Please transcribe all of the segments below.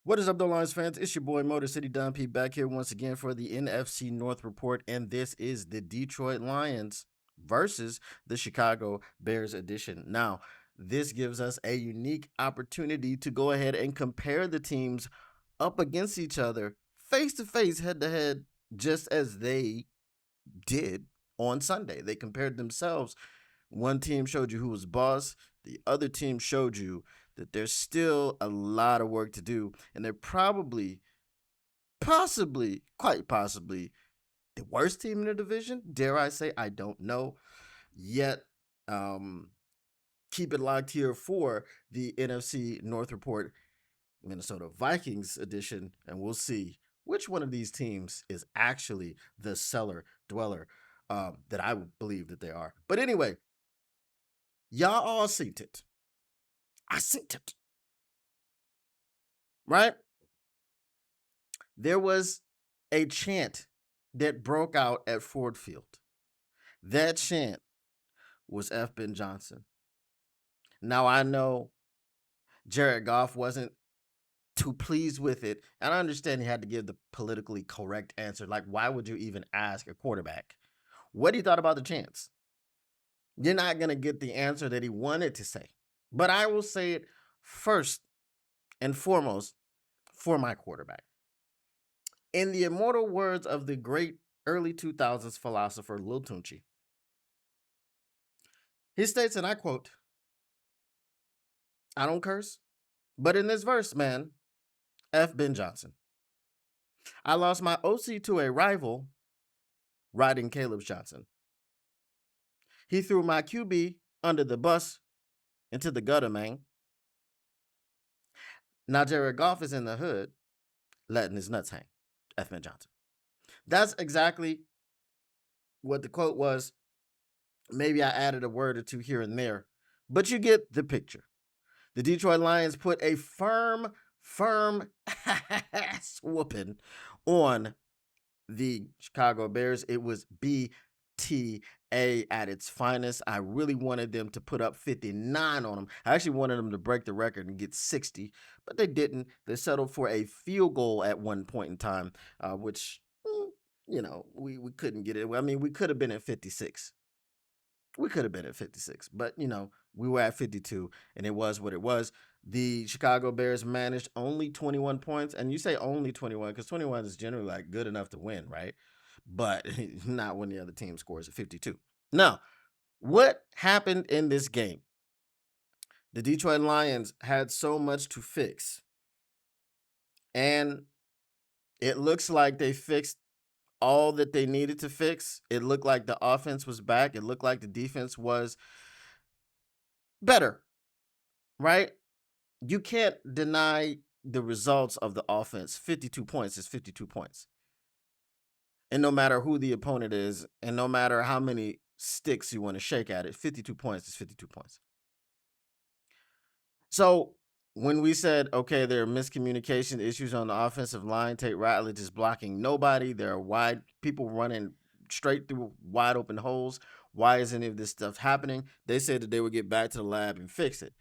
What is up, though, Lions fans? It's your boy Motor City Don P back here once again for the NFC North report, and this is the Detroit Lions versus the Chicago Bears edition. Now, this gives us a unique opportunity to go ahead and compare the teams up against each other, face to face, head to head, just as they did on Sunday. They compared themselves. One team showed you who was boss, the other team showed you that there's still a lot of work to do, and they're probably, possibly, quite possibly, the worst team in the division. Dare I say? I don't know yet. Keep it locked here for the NFC North report, Minnesota Vikings edition, and we'll see which one of these teams is actually the cellar dweller that I believe that they are. But anyway, y'all all seen it. I seen it. Right? There was a chant that broke out at Ford Field. That chant was F. Ben Johnson. Now, I know Jared Goff wasn't too pleased with it, and I understand he had to give the politically correct answer. Like, why would you even ask a quarterback what he thought about the chants? You're not going to get the answer that he wanted to say. But I will say it first and foremost for my quarterback. In the immortal words of the great early 2000s philosopher Lil Tunchi, he states, and I quote, I don't curse, but in this verse, man, F. Ben Johnson. I lost my OC to a rival riding Caleb Johnson. He threw my QB under the bus into the gutter, man. Now Jared Goff is in the hood letting his nuts hang. F. Ben Johnson. That's exactly what the quote was. Maybe I added a word or two here and there, but you get the picture. The Detroit Lions put a firm ass whooping on the Chicago Bears. It was BTA at its finest. I really wanted them to put up 59 on them. I actually wanted them to break the record and get 60, but they didn't. They settled for a field goal at one point in time, which, we couldn't get it. I mean, we could have been at 56. We could have been at 56, but we were at 52, and it was what it was. The Chicago Bears managed only 21 points, and you say only 21 because 21 is generally like good enough to win, right? But not when the other team scores at 52. Now, what happened in this game? The Detroit Lions had so much to fix, and it looks like they fixed all that they needed to fix. It looked like the offense was back. It looked like the defense was better, right? You can't deny the results of the offense. 52 points is 52 points. And no matter who the opponent is, and no matter how many sticks you want to shake at it, 52 points is 52 points. So when we said, okay, there are miscommunication issues on the offensive line, Tate Ratledge is blocking nobody. There are wide people running straight through wide open holes. Why is any of this stuff happening? They said that they would get back to the lab and fix it,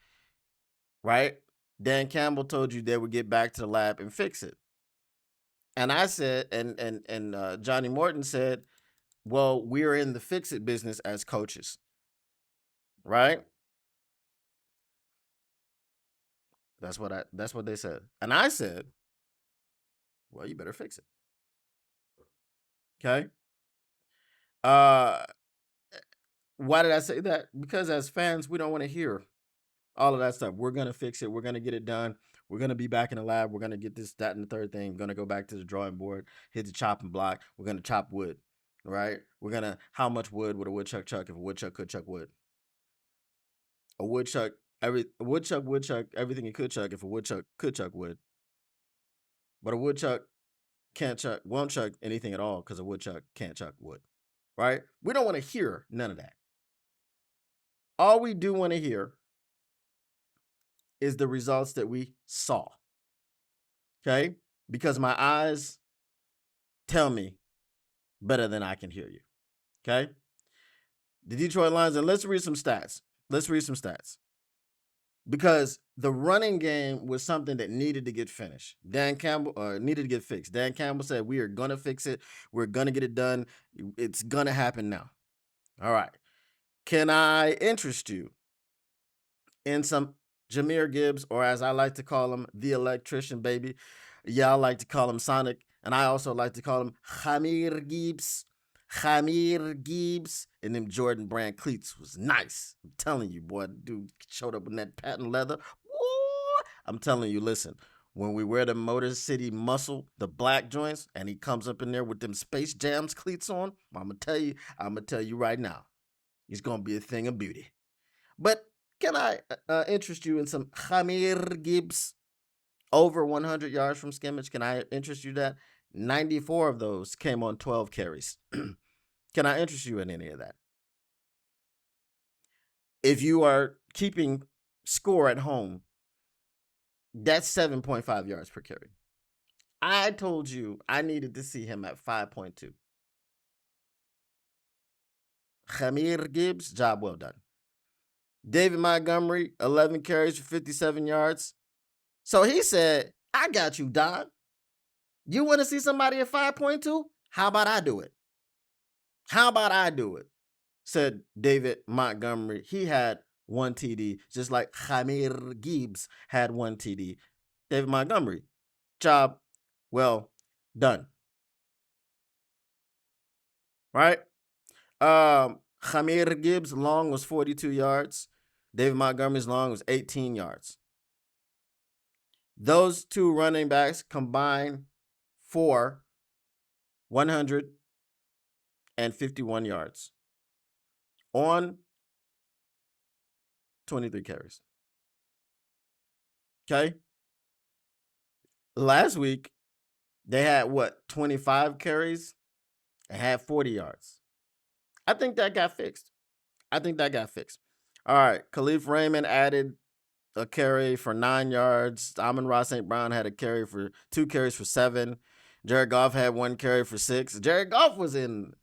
right? Dan Campbell told you they would get back to the lab and fix it. And I said, and Johnny Morton said, well, we're in the fix it business as coaches, right? That's what they said. And I said, well, you better fix it. Okay. Why did I say that? Because as fans, we don't want to hear all of that stuff. We're gonna fix it. We're gonna get it done. We're gonna be back in the lab. We're gonna get this, that, and the third thing. We're gonna go back to the drawing board, hit the chopping block. We're gonna chop wood, right? We're gonna how much wood would a woodchuck chuck if a woodchuck could chuck wood? A woodchuck, a woodchuck would chuck everything he could chuck if a woodchuck could chuck wood. But a woodchuck won't chuck anything at all because a woodchuck can't chuck wood, right? We don't want to hear none of that. All we do want to hear is the results that we saw. Okay? Because my eyes tell me better than I can hear you. Okay? The Detroit Lions, and let's read some stats. because the running game was something that needed to get finished. Dan Campbell needed to get fixed. Dan Campbell said, "We are gonna fix it. We're gonna get it done. It's gonna happen now." All right. Can I interest you in some Jahmyr Gibbs, or as I like to call him, the electrician, baby? Y'all like to call him Sonic, and I also like to call him Jahmyr Gibbs. Jahmyr Gibbs and them Jordan brand cleats was nice. I'm telling you, boy, dude showed up in that patent leather. Woo! I'm telling you, listen, when we wear the Motor City Muscle, the black joints, and he comes up in there with them Space Jams cleats on, I'm gonna tell you right now, he's gonna be a thing of beauty. But can I interest you in some Jahmyr Gibbs over 100 yards from scrimmage? Can I interest you that? 94 of those came on 12 carries. Can I interest you in any of that? If you are keeping score at home, that's 7.5 yards per carry. I told you I needed to see him at 5.2. Jahmyr Gibbs, job well done. David Montgomery, 11 carries for 57 yards. So he said, I got you, Don. You want to see somebody at 5.2? How about I do it? How about I do it? Said David Montgomery. He had one TD, just like Jahmyr Gibbs had one TD. David Montgomery, job well done. Right? Jahmyr Gibbs' long was 42 yards. David Montgomery's long was 18 yards. Those two running backs combined for 151 yards on 23 carries. Okay. Last week, they had what, 25 carries and had 40 yards. I think that got fixed. All right. Khalif Raymond added a carry for 9 yards. Amon-Ra St. Brown had two carries for 7. Jared Goff had one carry for 6. Jared Goff was in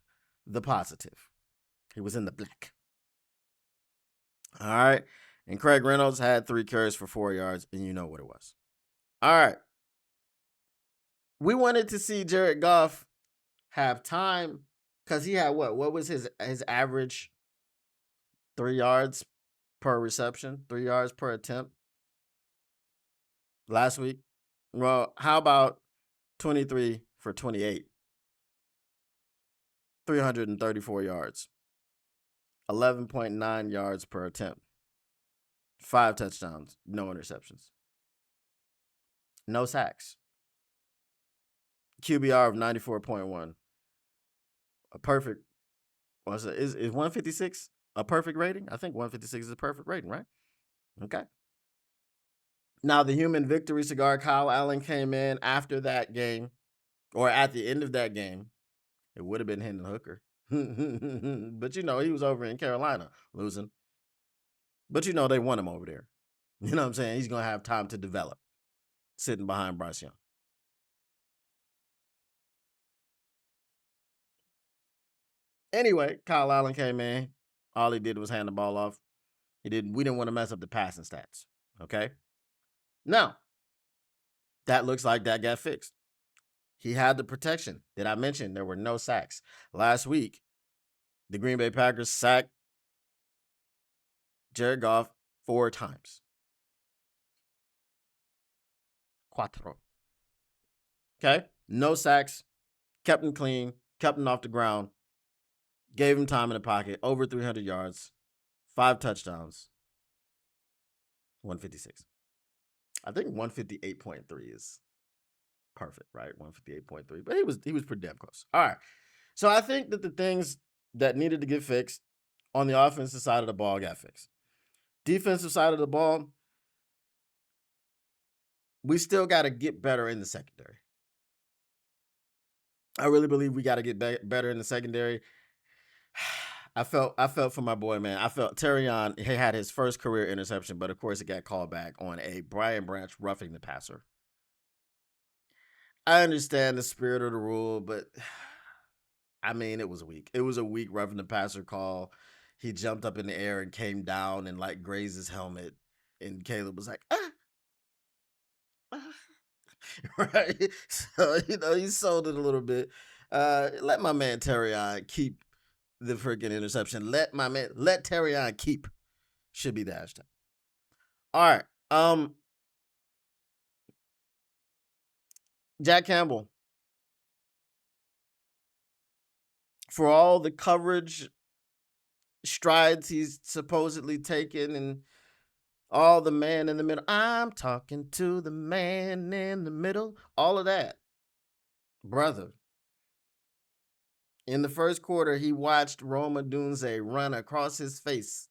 the positive. He was in the black. All right. And Craig Reynolds had 3 carries for 4 yards, and you know what it was. All right. We wanted to see Jared Goff have time because he had what? What was his average 3 yards per reception, 3 yards per attempt last week? Well, how about 23 for 28? 334 yards, 11.9 yards per attempt, 5 touchdowns, no interceptions, no sacks, QBR of 94.1, a perfect. What's it? Is 156 a perfect rating? I think 156 is a perfect rating, right? Okay. Now the human victory cigar, Kyle Allen came in after that game, or at the end of that game. It would have been Hendon Hooker. But he was over in Carolina losing. But they won him over there. You know what I'm saying? He's going to have time to develop sitting behind Bryce Young. Anyway, Kyle Allen came in. All he did was hand the ball off. We didn't want to mess up the passing stats. Okay? Now, that looks like that got fixed. He had the protection. Did I mention there were no sacks? Last week, the Green Bay Packers sacked Jared Goff 4 times. Cuatro. Okay? No sacks. Kept him clean. Kept him off the ground. Gave him time in the pocket. Over 300 yards. 5 touchdowns. 156. I think 158.3 is perfect, right? 158.3. But he was pretty damn close. All right. So I think that the things that needed to get fixed on the offensive side of the ball got fixed. Defensive side of the ball, we still got to get better in the secondary. I really believe we got to get better in the secondary. I felt for my boy, man. I felt Terrion, he had his first career interception, but of course it got called back on a Brian Branch roughing the passer. I understand the spirit of the rule, but I mean, it was weak. It was a weak roughing the passer call. He jumped up in the air and came down and grazed his helmet. And Caleb was like, ah. Right. So, he sold it a little bit. Let my man Terrion keep the freaking interception. Let Terrion keep should be the hashtag. All right. Jack Campbell, for all the coverage strides he's supposedly taken and all the man in the middle. I'm talking to the man in the middle. All of that. Brother. In the first quarter, he watched Roma Dunze run across his face.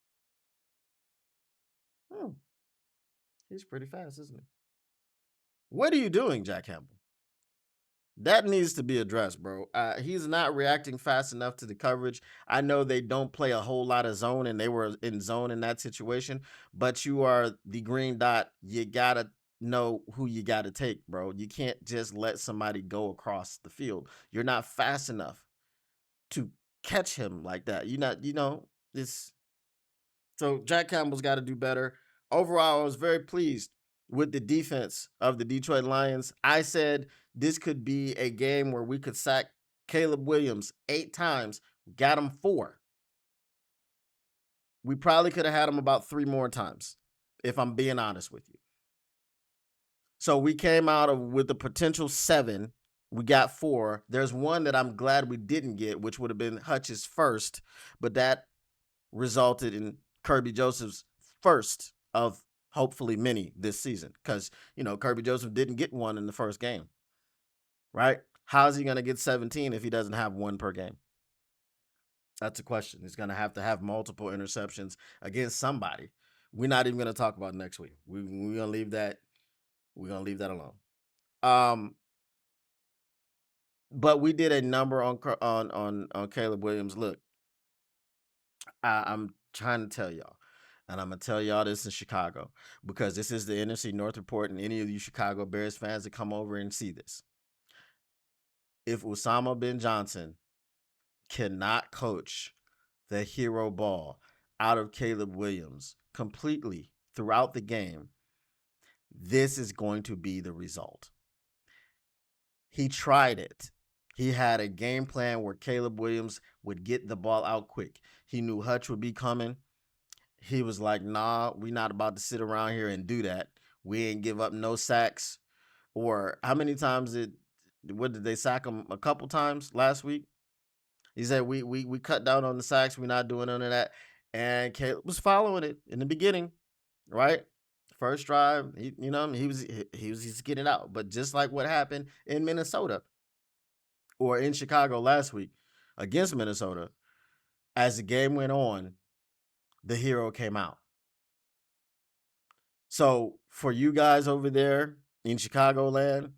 Hmm. He's pretty fast, isn't he? What are you doing, Jack Campbell? That needs to be addressed, bro. He's not reacting fast enough to the coverage. I know they don't play a whole lot of zone, and they were in zone in that situation, but you are the green dot. You got to know who you got to take, bro. You can't just let somebody go across the field. You're not fast enough to catch him like that. You're not, this. So Jack Campbell's got to do better. Overall, I was very pleased with the defense of the Detroit Lions. I said this could be a game where we could sack Caleb Williams 8 times, got him 4. We probably could have had him about 3 more times, if I'm being honest with you. So we came out with the potential 7. We got 4. There's one that I'm glad we didn't get, which would have been Hutch's first, but that resulted in Kirby Joseph's first of hopefully many this season, because Kirby Joseph didn't get one in the first game, right? How's he going to get 17 if he doesn't have one per game? That's a question. He's going to have multiple interceptions against somebody. We're not even going to talk about next week. We're going to leave that. We're going to leave that alone. But we did a number on Caleb Williams. Look, I'm trying to tell y'all, and I'm gonna tell y'all this in Chicago, because this is the NFC North report, and any of you Chicago Bears fans that come over and see this. If Osama bin Johnson cannot coach the hero ball out of Caleb Williams completely throughout the game, this is going to be the result. He tried it. He had a game plan where Caleb Williams would get the ball out quick. He knew Hutch would be coming. He was like, nah, we not about to sit around here and do that. We ain't give up no sacks. Or how many times what did they sack him? A couple times last week? He said, we cut down on the sacks. We're not doing none of that. And Caleb was following it in the beginning, right? First drive, he's getting out. But just like what happened in Minnesota or in Chicago last week against Minnesota, as the game went on, the hero came out. So for you guys over there in Chicagoland,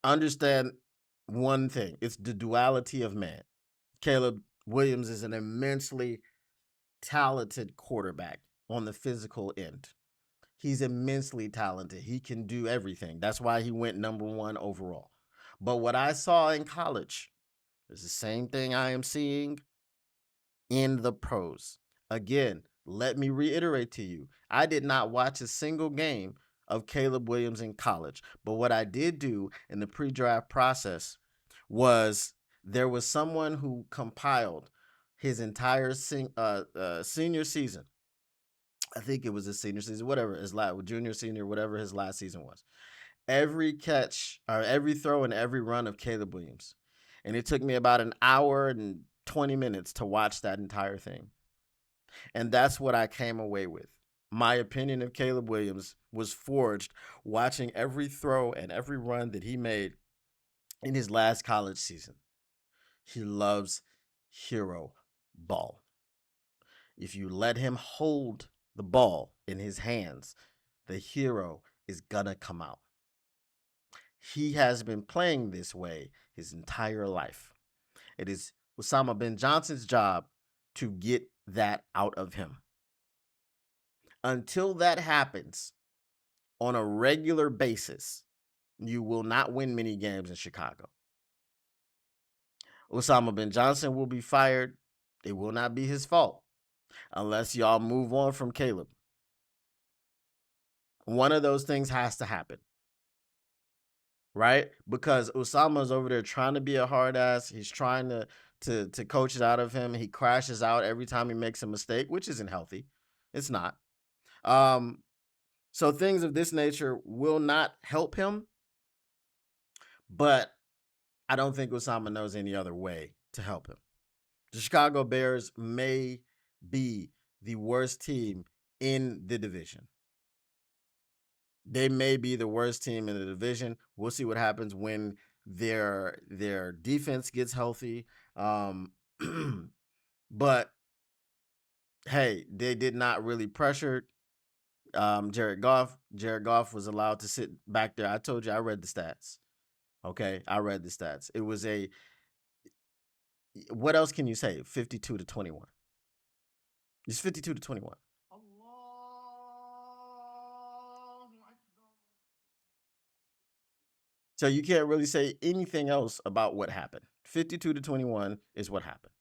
understand one thing. It's the duality of man. Caleb Williams is an immensely talented quarterback on the physical end. He's immensely talented. He can do everything. That's why he went number 1 overall. But what I saw in college is the same thing I am seeing in the pros. Again, let me reiterate to you, I did not watch a single game of Caleb Williams in college. But what I did do in the pre-draft process was there was someone who compiled his entire senior season. I think it was his senior season, whatever his junior, senior, whatever his last season was. Every catch or every throw and every run of Caleb Williams. And it took me about an hour and 20 minutes to watch that entire thing. And that's what I came away with. My opinion of Caleb Williams was forged watching every throw and every run that he made in his last college season. He loves hero ball. If you let him hold the ball in his hands, the hero is gonna come out. He has been playing this way his entire life. It is Osama bin Johnson's job to get that out of him. Until that happens on a regular basis, you will not win many games in Chicago. Osama bin Johnson will be fired. It will not be his fault unless y'all move on from Caleb. One of those things has to happen, right? Because Osama's over there trying to be a hard ass. He's trying to coach it out of him. He crashes out every time he makes a mistake, which isn't healthy. It's not. Um, so things of this nature will not help him, but I don't think Osama knows any other way to help him. The Chicago Bears may be the worst team in the division. They may be the worst team in the division. We'll see what happens when their defense gets healthy. But hey, they did not really pressure Jared Goff. Jared Goff was allowed to sit back there. I told you, I read the stats. Okay, I read the stats. It was what else can you say? 52-21. It's 52-21. So you can't really say anything else about what happened. 52-21 is what happened.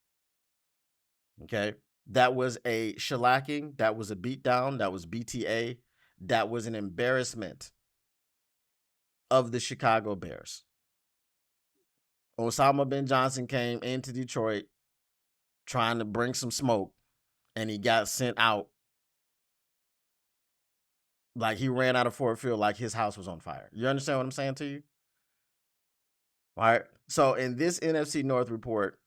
Okay. That was a shellacking. That was a beatdown. That was BTA. That was an embarrassment of the Chicago Bears. Osama bin Johnson came into Detroit trying to bring some smoke, and he got sent out like he ran out of Ford Field like his house was on fire. You understand what I'm saying to you? All right. So in this NFC North report,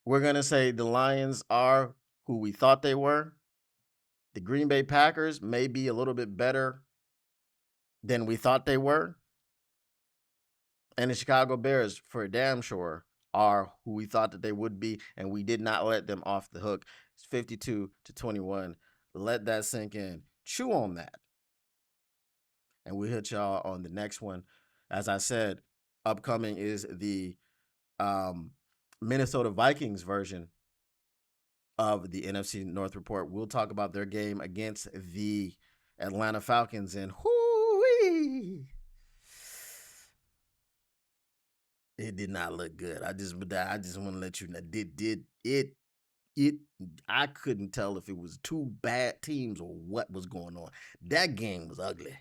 we're going to say the Lions are who we thought they were. The Green Bay Packers may be a little bit better than we thought they were. And the Chicago Bears, for damn sure, are who we thought that they would be, and we did not let them off the hook. It's 52-21. Let that sink in. Chew on that. And we'll hit y'all on the next one. As I said, upcoming is the Minnesota Vikings version of the NFC North report. We'll talk about their game against the Atlanta Falcons, and whoo-wee, it did not look good. I just want to let you know, I couldn't tell if it was two bad teams or what was going on. That game was ugly.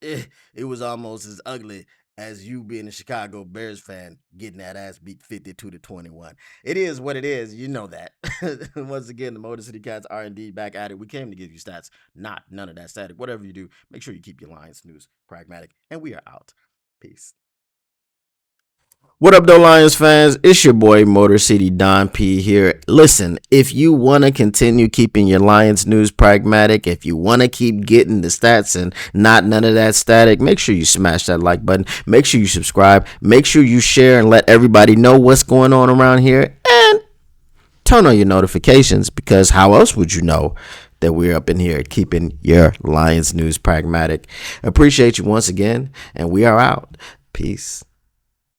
It was almost as ugly as you being a Chicago Bears fan getting that ass beat 52-21. It is what it is. You know that. Once again, the Motor City Cats R&D back at it. We came to give you stats, none of that static. Whatever you do, make sure you keep your Lions news pragmatic. And we are out. Peace. What up, though, Lions fans? It's your boy, Motor City Don P here. Listen, if you want to continue keeping your Lions news pragmatic, if you want to keep getting the stats and none of that static, make sure you smash that like button. Make sure you subscribe. Make sure you share and let everybody know what's going on around here. And turn on your notifications, because how else would you know that we're up in here keeping your Lions news pragmatic? Appreciate you once again, and we are out. Peace.